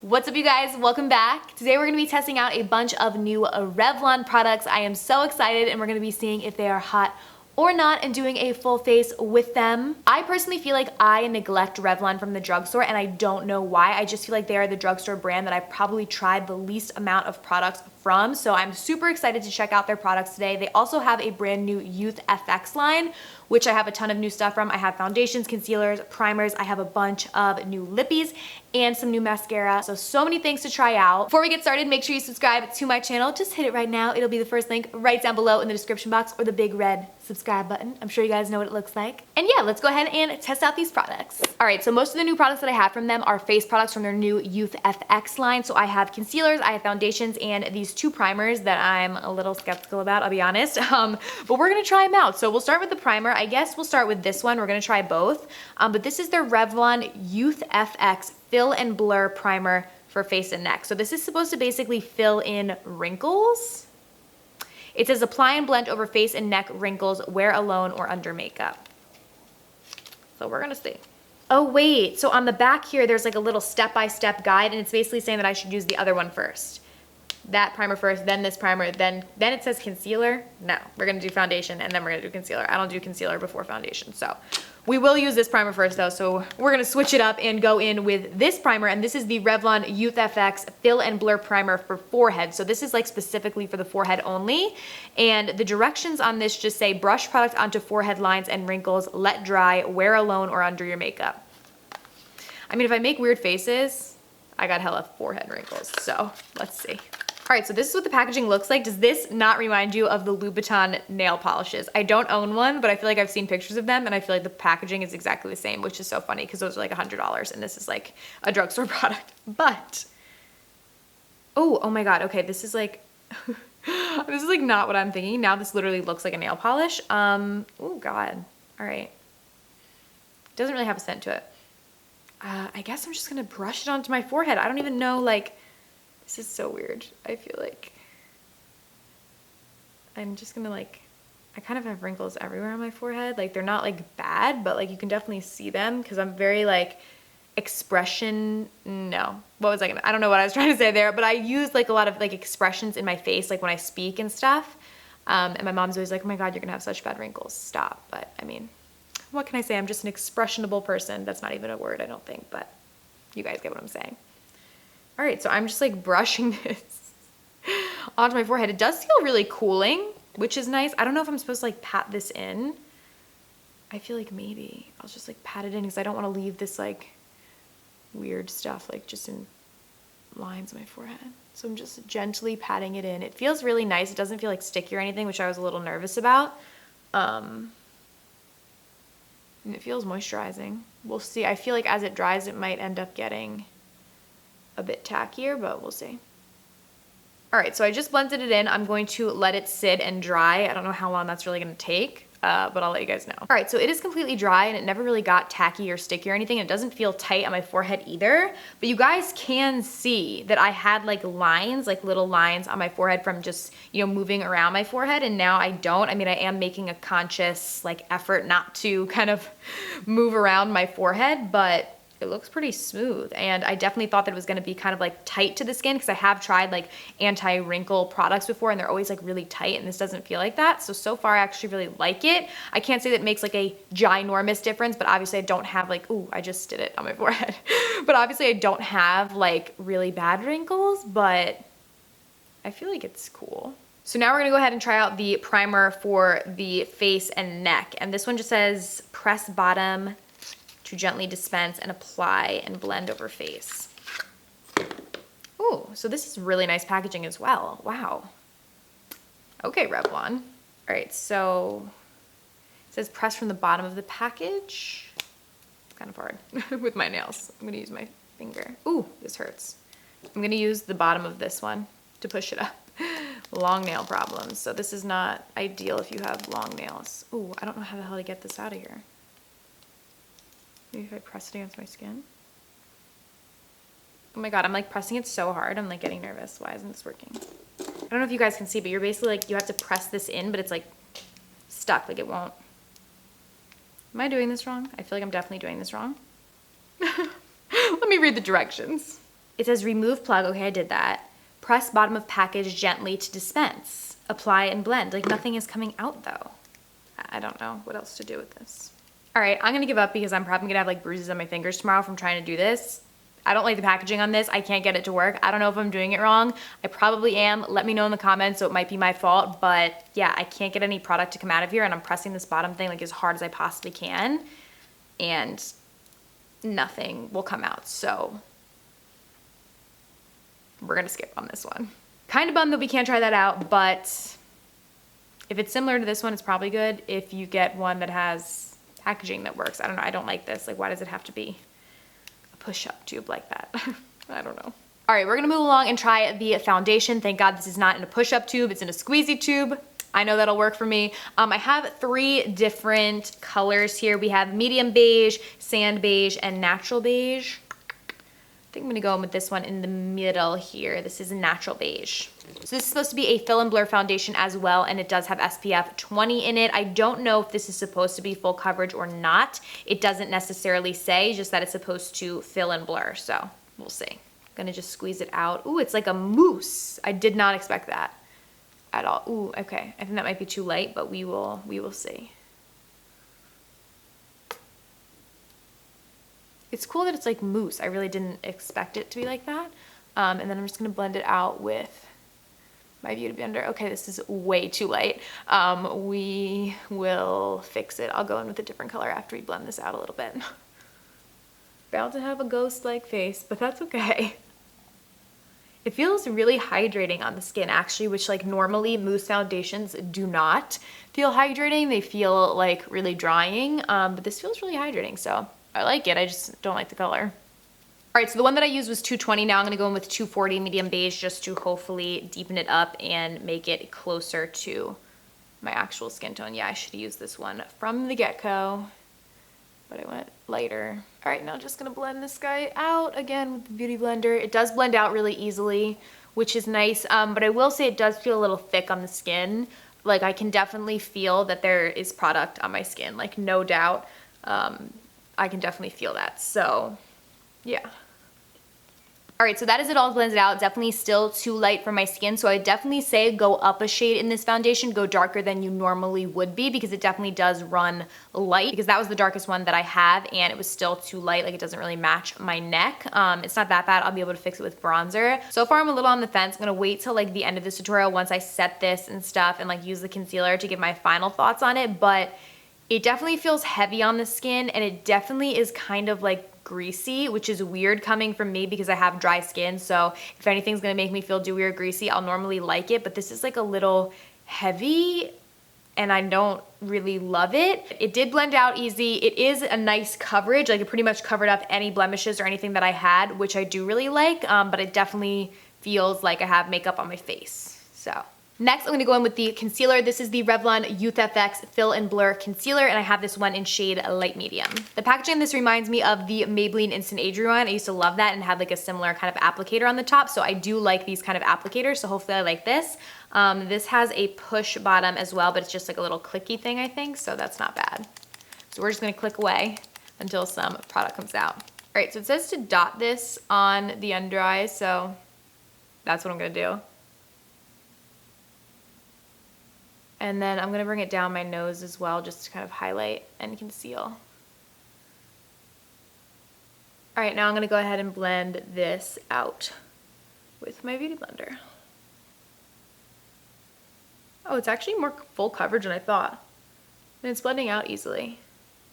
What's up, you guys? Welcome back. Today we're going to be testing out a bunch of new Revlon products. I am so excited, and we're going to be seeing if they are hot or not and doing a full face with them. I personally feel like I neglect Revlon from the drugstore, and I don't know why. I just feel like they are the drugstore brand that I've probably tried the least amount of products from, so I'm super excited to check out their products today. They also have a brand new Youth FX line, which I have a ton of new stuff from. I have foundations, concealers, primers. I have a bunch of new lippies and some new mascara. So many things to try out. Before we get started, make sure you subscribe to my channel. Just hit it right now. It'll be the first link right down below in the description box, or the big red subscribe button. I'm sure you guys know what it looks like. And yeah, let's go ahead and test out these products. All right, so most of the new products that I have from them are face products from their new Youth FX line. So I have concealers, I have foundations, and these two primers that I'm a little skeptical about, I'll be honest. But we're gonna try them out. So we'll start with the primer. I guess we'll start with this one. We're gonna try both. But this is their Revlon Youth FX Fill and Blur Primer for face and neck. So this is supposed to basically fill in wrinkles. It says apply and blend over face and neck wrinkles, wear alone or under makeup. So we're gonna see. Oh wait, so on the back here, there's like a little step-by-step guide, and it's basically saying that I should use the other one first. That primer first, then this primer, then it says concealer. No, we're gonna do foundation and then we're gonna do concealer. I don't do concealer before foundation. So we will use this primer first though. So we're gonna switch it up and go in with this primer, and this is the Revlon Youth FX Fill and Blur Primer for forehead. So this is like specifically for the forehead only. And the directions on this just say brush product onto forehead lines and wrinkles, let dry, wear alone or under your makeup. I mean, if I make weird faces, I got hella forehead wrinkles. So let's see. All right, so this is what the packaging looks like. Does this not remind you of the Louboutin nail polishes? I don't own one, but I feel like I've seen pictures of them, and I feel like the packaging is exactly the same, which is so funny because those are like $100, and this is like a drugstore product. But, oh my God, okay, this is like, this is like not what I'm thinking. Now this literally looks like a nail polish. Oh God, all right. Doesn't really have a scent to it. I guess I'm just gonna brush it onto my forehead. I don't even know, like, this is so weird. I feel like I'm just gonna like, I kind of have wrinkles everywhere on my forehead. Like they're not like bad, but like you can definitely see them because I'm very like no. What was I gonna, I don't know what I was trying to say there, but I use like a lot of like expressions in my face, like when I speak and stuff. And my mom's always like, oh my God, you're gonna have such bad wrinkles. Stop. But I mean, what can I say? I'm just an expressionable person. That's not even a word, I don't think, but you guys get what I'm saying. All right, so I'm just like brushing this onto my forehead. It does feel really cooling, which is nice. I don't know if I'm supposed to like pat this in. I feel like maybe I'll just like pat it in because I don't want to leave this like weird stuff like just in lines on my forehead. So I'm just gently patting it in. It feels really nice. It doesn't feel like sticky or anything, which I was a little nervous about. And it feels moisturizing. We'll see. I feel like as it dries, it might end up getting a bit tackier, but we'll see. All right, so I just blended it in. I'm going to let it sit and dry. I don't know how long that's really gonna take, but I'll let you guys know. All right, so it is completely dry, and it never really got tacky or sticky or anything. It doesn't feel tight on my forehead either, but you guys can see that I had like lines, like little lines on my forehead from just, you know, moving around my forehead, and now I don't. I mean, I am making a conscious like effort not to kind of move around my forehead, but it looks pretty smooth, and I definitely thought that it was gonna be kind of like tight to the skin because I have tried like anti-wrinkle products before, and they're always like really tight, and this doesn't feel like that. So far I actually really like it. I can't say that it makes like a ginormous difference, but obviously I don't have like, ooh, I just did it on my forehead. But obviously I don't have like really bad wrinkles, but I feel like it's cool. So now we're gonna go ahead and try out the primer for the face and neck, and this one just says press bottom to gently dispense and apply and blend over face. Ooh, so this is really nice packaging as well. Wow. Okay, Revlon. All right, so it says press from the bottom of the package. It's kind of hard with my nails. I'm gonna use my finger. Ooh, this hurts. I'm gonna use the bottom of this one to push it up. Long nail problems. So this is not ideal if you have long nails. Ooh, I don't know how the hell to get this out of here. Maybe if I press it against my skin. Oh my God, I'm like pressing it so hard. I'm like getting nervous. Why isn't this working? I don't know if you guys can see, but you're basically like, you have to press this in, but it's like stuck, like it won't. Am I doing this wrong? I feel like I'm definitely doing this wrong. Let me read the directions. It says remove plug. Okay, I did that. Press bottom of package gently to dispense. Apply and blend. Like nothing is coming out though. I don't know what else to do with this. All right, I'm gonna give up because I'm probably gonna have like bruises on my fingers tomorrow from trying to do this. I don't like the packaging on this. I can't get it to work. I don't know if I'm doing it wrong. I probably am. Let me know in the comments, so it might be my fault, but yeah, I can't get any product to come out of here, and I'm pressing this bottom thing like as hard as I possibly can, and nothing will come out, so we're gonna skip on this one. Kind of bummed that we can't try that out, but if it's similar to this one, it's probably good. If you get one that has packaging that works, I don't know, I don't like this. Like, why does it have to be a push-up tube like that? I don't know. All right, we're gonna move along and try the foundation. Thank God this is not in a push-up tube, it's in a squeezy tube. I know that'll work for me. I have 3 different colors here. We have medium beige, sand beige, and natural beige. I think I'm gonna go in with this one in the middle here. This is a natural beige. So this is supposed to be a fill and blur foundation as well, and it does have SPF 20 in it. I don't know if this is supposed to be full coverage or not. It doesn't necessarily say, just that it's supposed to fill and blur, so we'll see. I'm gonna just squeeze it out. Ooh, it's like a mousse. I did not expect that at all. Ooh, okay. I think that might be too light, but we will see. It's cool that it's like mousse. I really didn't expect it to be like that. And then I'm just gonna blend it out with my Beauty Blender. Okay, this is way too light. We will fix it. I'll go in with a different color after we blend this out a little bit. About to have a ghost-like face, but that's okay. It feels really hydrating on the skin actually, which like normally mousse foundations do not feel hydrating. They feel like really drying, but this feels really hydrating, so I like it. I just don't like the color. All right, so the one that I used was 220. Now I'm gonna go in with 240 medium beige just to hopefully deepen it up and make it closer to my actual skin tone. Yeah, I should use this one from the get-go, but I went lighter. All right, now just gonna blend this guy out again with the Beauty Blender. It does blend out really easily, which is nice, but I will say it does feel a little thick on the skin. Like I can definitely feel that there is product on my skin, like no doubt. I can definitely feel that, so yeah. All right, so that is it all blended out. Definitely still too light for my skin, so I definitely say go up a shade in this foundation, go darker than you normally would be, because it definitely does run light, because that was the darkest one that I have, and it was still too light, like it doesn't really match my neck. It's not that bad. I'll be able to fix it with bronzer. So far, I'm a little on the fence. I'm gonna wait till like the end of this tutorial once I set this and stuff and like use the concealer to give my final thoughts on it, but it definitely feels heavy on the skin, and it definitely is kind of like greasy, which is weird coming from me because I have dry skin, so if anything's gonna make me feel dewy or greasy, I'll normally like it, but this is like a little heavy and I don't really love it. It did blend out easy. It is a nice coverage, like it pretty much covered up any blemishes or anything that I had, which I do really like, but it definitely feels like I have makeup on my face, so. Next, I'm gonna go in with the concealer. This is the Revlon Youth FX Fill and Blur Concealer, and I have this one in shade light medium. The packaging on this reminds me of the Maybelline Instant Age Rewind. I used to love that and had like a similar kind of applicator on the top, so I do like these kind of applicators, so hopefully I like this. This has a push bottom as well, but it's just like a little clicky thing, I think, so that's not bad. So we're just gonna click away until some product comes out. All right, so it says to dot this on the under eyes, so that's what I'm gonna do. And then I'm gonna bring it down my nose as well, just to kind of highlight and conceal. All right, now I'm gonna go ahead and blend this out with my Beauty Blender. Oh, it's actually more full coverage than I thought. And it's blending out easily.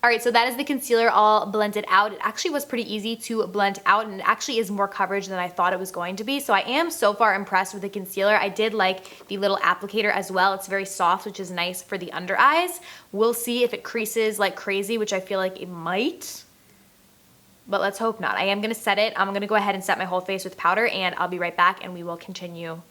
All right, so that is the concealer all blended out. It actually was pretty easy to blend out, and it actually is more coverage than I thought it was going to be. So I am so far impressed with the concealer. I did like the little applicator as well. It's very soft, which is nice for the under eyes. We'll see if it creases like crazy, which I feel like it might, but let's hope not. I am gonna set it. I'm gonna go ahead and set my whole face with powder, and I'll be right back and we will continue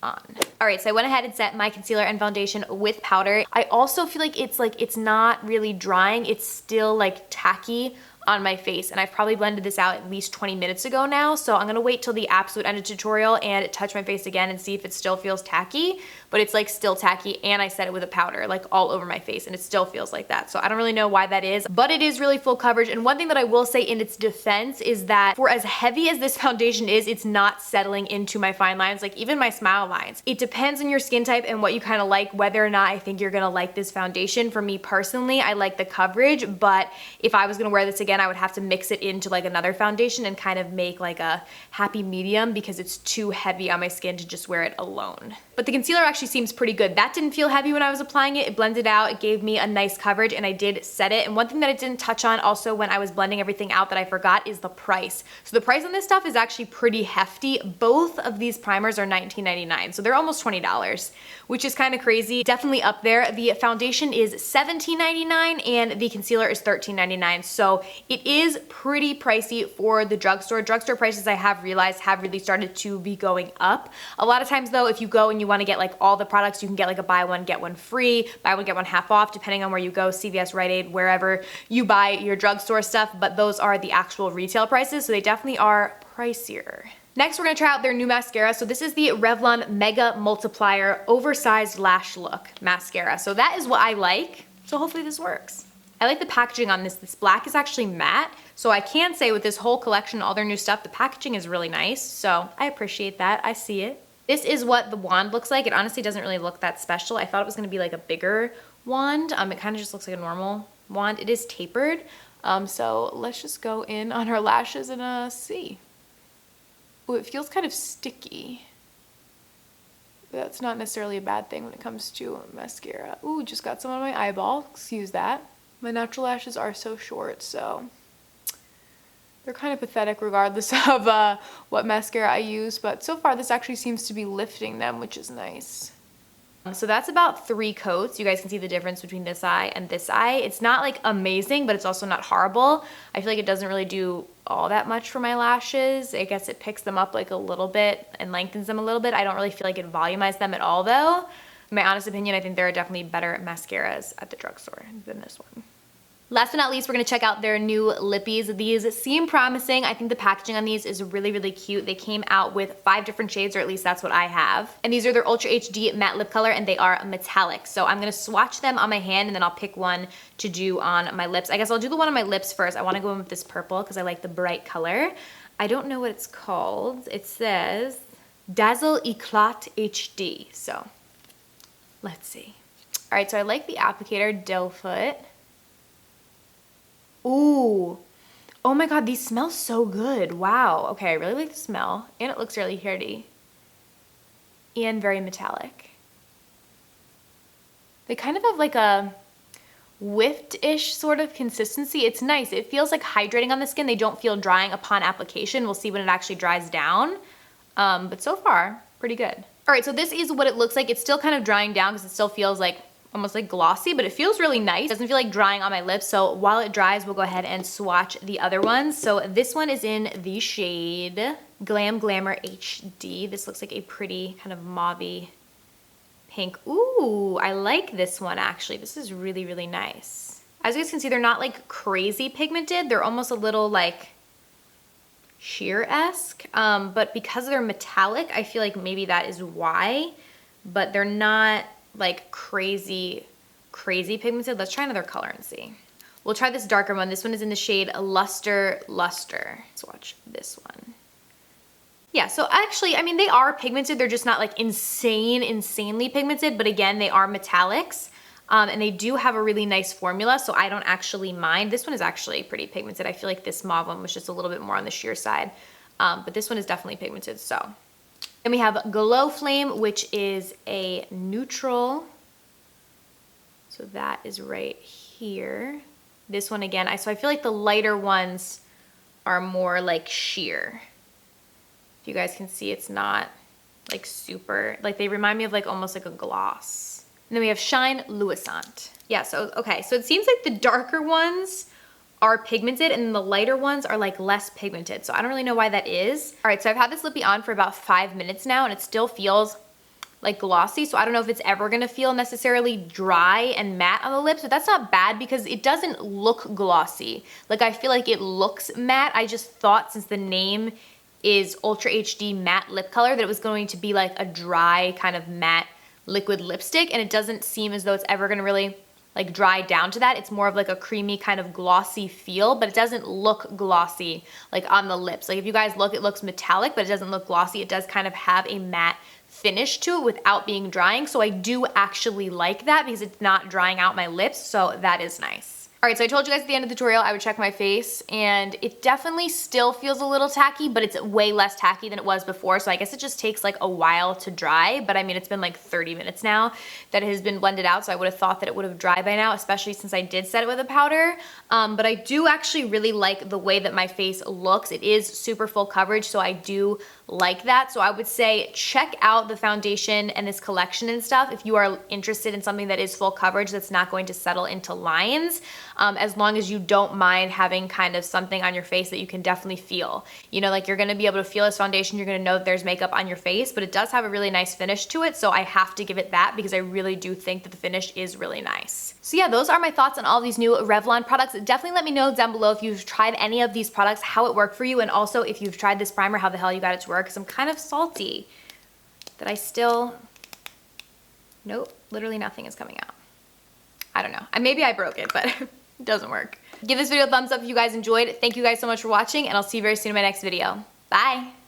on. All right, so I went ahead and set my concealer and foundation with powder. I also feel like it's not really drying. It's still like tacky on my face, and I've probably blended this out at least 20 minutes ago now, so I'm gonna wait till the absolute end of the tutorial and touch my face again and see if it still feels tacky, but it's like still tacky, and I set it with a powder like all over my face, and it still feels like that. So I don't really know why that is, but it is really full coverage. And one thing that I will say in its defense is that for as heavy as this foundation is, it's not settling into my fine lines, like even my smile lines. It depends on your skin type and what you kind of like, whether or not I think you're gonna like this foundation. For me personally, I like the coverage, but if I was gonna wear this again, I would have to mix it into like another foundation and kind of make like a happy medium because it's too heavy on my skin to just wear it alone. But the concealer actually seems pretty good. That didn't feel heavy when I was applying it. It blended out, it gave me a nice coverage, and I did set it. And one thing that I didn't touch on also when I was blending everything out that I forgot is the price. So the price on this stuff is actually pretty hefty. Both of these primers are $19.99, so they're almost $20, which is kind of crazy. Definitely up there. The foundation is $17.99 and the concealer is $13.99, so it is pretty pricey for the drugstore. Drugstore prices, I have realized, have really started to be going up. A lot of times though, if you go and you want to get like all the products, you can get like a buy one get one free, buy one get one half off, depending on where you go, CVS, Rite Aid, wherever you buy your drugstore stuff, but those are the actual retail prices, so they definitely are pricier. Next, we're gonna try out their new mascara. So this is the Revlon Mega Multiplier Oversized Lash Look Mascara. So that is what I like, so hopefully this works. I like the packaging on this. This black is actually matte, so I can say with this whole collection, all their new stuff, the packaging is really nice, so I appreciate that. I see it. This is what the wand looks like. It honestly doesn't really look that special. I thought it was gonna be like a bigger wand. It kind of just looks like a normal wand. It is tapered, so let's just go in on our lashes and see. Ooh, it feels kind of sticky. That's not necessarily a bad thing when it comes to mascara. Ooh, just got some on my eyeball. Excuse that. My natural lashes are so short, so they're kind of pathetic regardless of what mascara I use, but so far this actually seems to be lifting them, which is nice. So that's about 3 coats. You guys can see the difference between this eye and this eye. It's not like amazing, but it's also not horrible. I feel like it doesn't really do all that much for my lashes. I guess it picks them up like a little bit and lengthens them a little bit. I don't really feel like it volumized them at all though. In my honest opinion, I think there are definitely better mascaras at the drugstore than this one. Last but not least, we're gonna check out their new lippies. These seem promising. I think the packaging on these is really, really cute. They came out with 5 different shades, or at least that's what I have. And these are their Ultra HD matte lip color, and they are metallic. So I'm gonna swatch them on my hand, and then I'll pick one to do on my lips. I guess I'll do the one on my lips first. I wanna go in with this purple because I like the bright color. I don't know what it's called. It says Dazzle Eclat HD. So let's see. All right, so I like the applicator, doe foot. Ooh, oh my god, these smell so good. Wow, okay, I really like the smell, and it looks really pretty and very metallic. They kind of have like a whipped-ish sort of consistency. It's nice. It feels like hydrating on the skin. They don't feel drying upon application. We'll see when it actually dries down, but so far, pretty good. All right, so this is what it looks like. It's still kind of drying down because it still feels like almost like glossy, but it feels really nice. It doesn't feel like drying on my lips, so while it dries, we'll go ahead and swatch the other ones. So this one is in the shade Glam Glamour HD. This looks like a pretty kind of mauvey pink. Ooh, I like this one actually. This is really, really nice. As you guys can see, they're not like crazy pigmented. They're almost a little like sheer-esque, but because they're metallic, I feel like maybe that is why, but they're not like crazy pigmented. Let's try another color and see. We'll try this darker one. This one is in the shade Luster Luster. Let's watch this one. Yeah, so actually, I mean, they are pigmented. They're just not like insanely pigmented, but again, they are metallics. And they do have a really nice formula, so I don't actually mind. This one is actually pretty pigmented. I feel like this mauve one was just a little bit more on the sheer side, but this one is definitely pigmented, so. Then we have Glow Flame, which is a neutral. So that is right here. This one again, so I feel like the lighter ones are more like sheer. If you guys can see, it's not like super, like they remind me of like almost like a gloss. And then we have Shine Luisant. Yeah, so okay, so it seems like the darker ones are pigmented and the lighter ones are like less pigmented. So I don't really know why that is. All right, so I've had this lippy on for about 5 minutes now and it still feels like glossy, so I don't know if it's ever gonna feel necessarily dry and matte on the lips, but that's not bad because it doesn't look glossy. Like I feel like it looks matte. I just thought since the name is Ultra HD Matte Lip Color that it was going to be like a dry kind of matte liquid lipstick, and it doesn't seem as though it's ever gonna really like dry down to that. It's more of like a creamy kind of glossy feel, but it doesn't look glossy like on the lips. Like if you guys look, it looks metallic, but it doesn't look glossy. It does kind of have a matte finish to it without being drying. So I do actually like that because it's not drying out my lips. So that is nice. All right, so I told you guys at the end of the tutorial I would check my face, and it definitely still feels a little tacky, but it's way less tacky than it was before, so I guess it just takes like a while to dry, but I mean, it's been like 30 minutes now that it has been blended out, so I would have thought that it would have dried by now, especially since I did set it with a powder, but I do actually really like the way that my face looks. It is super full coverage, so I do like that. So I would say check out the foundation and this collection and stuff if you are interested in something that is full coverage that's not going to settle into lines, as long as you don't mind having kind of something on your face that you can definitely feel. You know, like you're gonna be able to feel this foundation, you're gonna know that there's makeup on your face, but it does have a really nice finish to it, so I have to give it that because I really do think that the finish is really nice. So yeah, those are my thoughts on all these new Revlon products. Definitely let me know down below if you've tried any of these products, how it worked for you, and also if you've tried this primer, how the hell you got it to work, because I'm kind of salty that I still, nope, literally nothing is coming out. I don't know. Maybe I broke it, but it doesn't work. Give this video a thumbs up if you guys enjoyed. Thank you guys so much for watching, and I'll see you very soon in my next video. Bye.